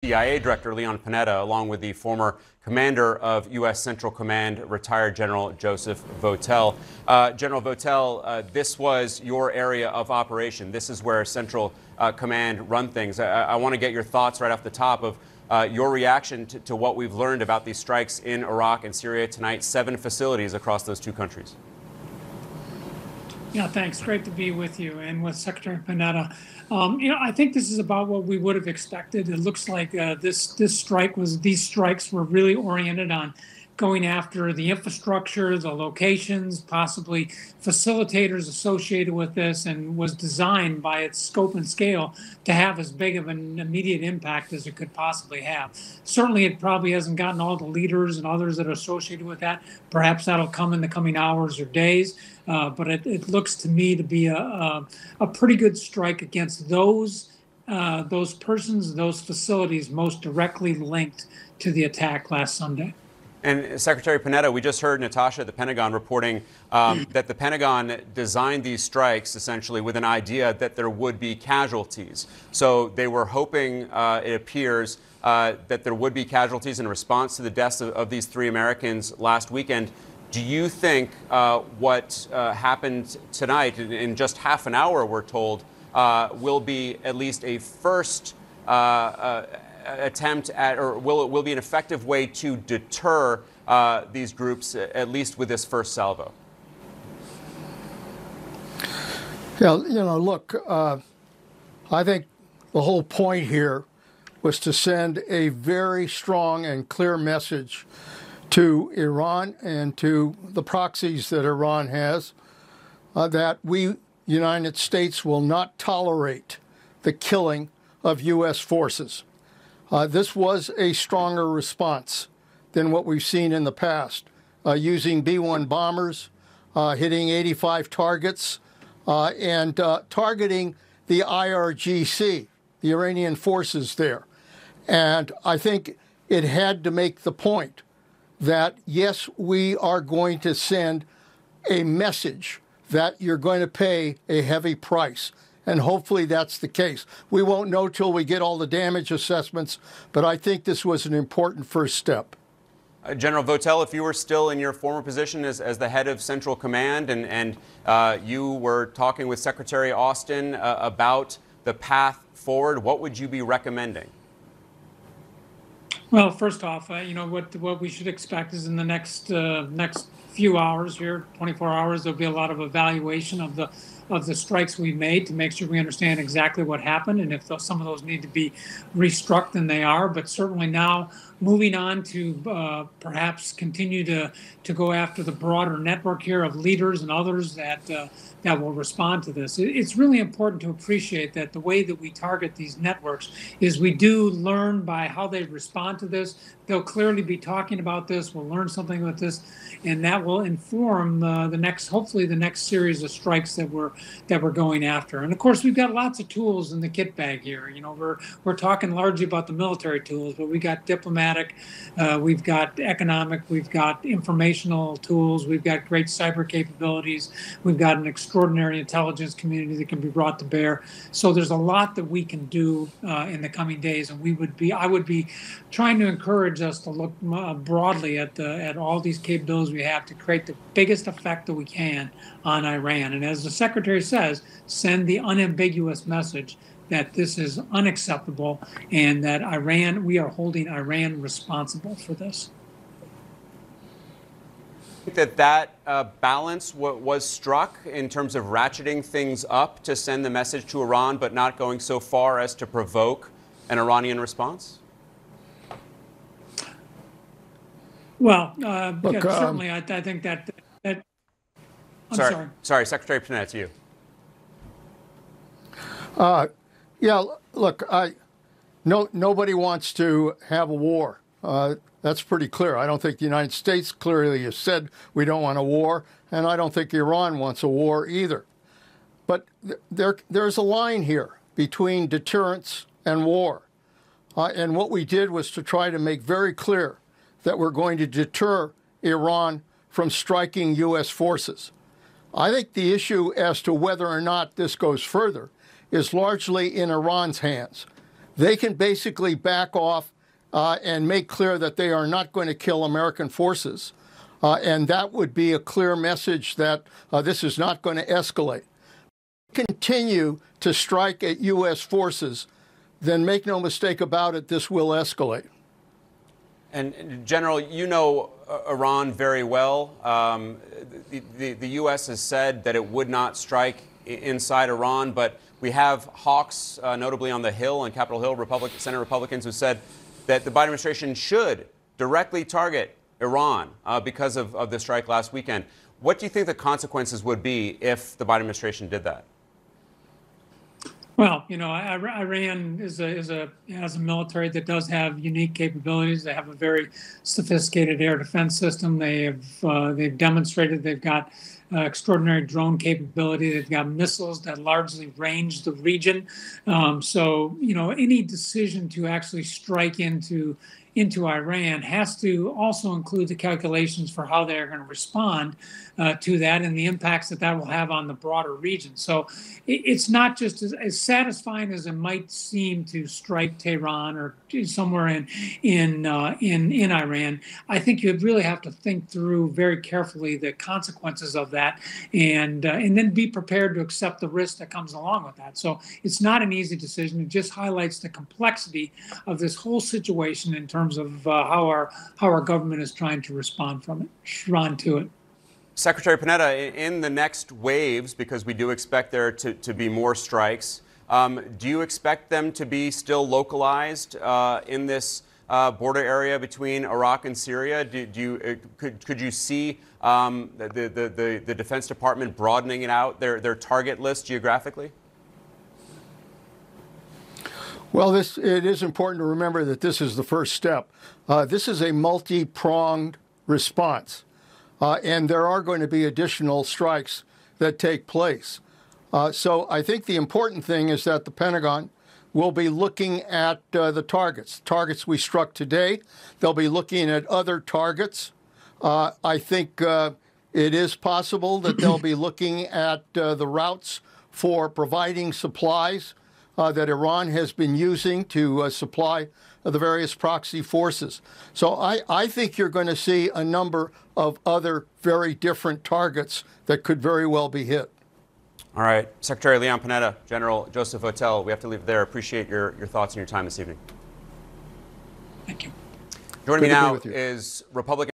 CIA Director Leon Panetta, along with the former commander of U.S. Central Command, retired General Joseph Votel. General Votel, this was your area of operation. This is where Central Command run things. I want to get your thoughts right off the top of your reaction to what we've learned about these strikes in Iraq and Syria tonight, 7 facilities across those 2 countries. Yeah, thanks. Great to be with you and with Secretary Panetta. I think this is about what we would have expected. It looks like these strikes were really oriented on going after the infrastructure, the locations, possibly facilitators associated with this, and was designed by its scope and scale to have as big of an immediate impact as it could possibly have. Certainly, it probably hasn't gotten all the leaders and others that are associated with that. Perhaps that'll come in the coming hours or days. But it looks to me to be a pretty good strike against those persons, those facilities most directly linked to the attack last Sunday. And Secretary Panetta, we just heard Natasha at the Pentagon reporting that the Pentagon designed these strikes essentially with an idea that there would be casualties. So they were hoping, it appears, that there would be casualties in response to the deaths of these 3 Americans last weekend. Do you think what happened tonight, in just half an hour, we're told, will be at least a first attempt at, or will be an effective way to deter these groups, at least with this first salvo? Yeah, look, I think the whole point here was to send a very strong and clear message to Iran and to the proxies that Iran has, that we, United States, will not tolerate the killing of U.S. forces. This was a stronger response than what we've seen in the past, using B-1 bombers, hitting 85 targets, and targeting the IRGC, the Iranian forces there. And I think it had to make the point that, yes, we are going to send a message that you're going to pay a heavy price. And hopefully that's the case. We won't know till we get all the damage assessments, but I think this was an important first step. General Votel, if you were still in your former position as the head of Central Command and you were talking with Secretary Austin about the path forward, what would you be recommending? Well, first off, what we should expect is in the next few hours here, 24 hours, there'll be a lot of evaluation of the strikes we made to make sure we understand exactly what happened, and if some of those need to be restruck, then they are. But certainly now, moving on to perhaps continue to go after the broader network here of leaders and others that will respond to this. It's really important to appreciate that the way that we target these networks is we do learn by how they respond to this. They'll clearly be talking about this. We'll learn something with this, and that will inform hopefully the next series of strikes that we're going after. And of course, we've got lots of tools in the kit bag here. We're talking largely about the military tools, but we got diplomatic, we've got economic, we've got informational tools, we've got great cyber capabilities, we've got an extraordinary intelligence community that can be brought to bear. So there's a lot that we can do in the coming days, and I would be trying to encourage us to look broadly at all these capabilities we have to create the biggest effect that we can on Iran. And as the Secretary says, send the unambiguous message that this is unacceptable and that we are holding Iran responsible for this. I think that balance was struck in terms of ratcheting things up to send the message to Iran, but not going so far as to provoke an Iranian response? Well, certainly, I think that I'm sorry. Secretary Panetta, it's you. Yeah, look, nobody wants to have a war. That's pretty clear. I don't think the United States clearly has said we don't want a war, and I don't think Iran wants a war either. But there's a line here between deterrence and war. And what we did was to try to make very clear that we're going to deter Iran from striking U.S. forces. I think the issue as to whether or not this goes further is largely in Iran's hands. they can basically back off and make clear that they are not going to kill American forces. And that would be a clear message that this is not going to escalate. Continue to strike at U.S. forces, then make no mistake about it, this will escalate. And General, you know Iran very well. The U.S. has said that it would not strike inside Iran, but we have hawks, notably on the Hill, on Capitol Hill, Senate Republicans who said that the Biden administration should directly target Iran because of the strike last weekend. What do you think the consequences would be if the Biden administration did that? Well, you know, Iran has a military that does have unique capabilities. They have a very sophisticated air defense system. They've demonstrated they've got extraordinary drone capability. They've got missiles that largely range the region. So, you know, any decision to actually strike into Iran has to also include the calculations for how they're going to respond to that and the impacts that will have on the broader region. So it's not just as satisfying as it might seem to strike Tehran or somewhere in Iran. I think you really have to think through very carefully the consequences of that and then be prepared to accept the risk that comes along with that. So it's not an easy decision. It just highlights the complexity of this whole situation in terms of how our government is trying to respond to it. Secretary Panetta, in the next waves, because we do expect there to be more strikes, do you expect them to be still localized in this border area between Iraq and Syria? Could you see the Defense Department broadening it out, their target list geographically? Well, it is important to remember that this is the first step. This is a multi-pronged response, and there are going to be additional strikes that take place. So I think the important thing is that the Pentagon will be looking at the targets we struck today. They'll be looking at other targets. I think it is possible that they'll be looking at the routes for providing supplies that Iran has been using to supply the various proxy forces. So I think you're going to see a number of other very different targets that could very well be hit. All right. Secretary Leon Panetta, General Joseph Votel, we have to leave it there. Appreciate your thoughts and your time this evening. Thank you. Joining me now is Republican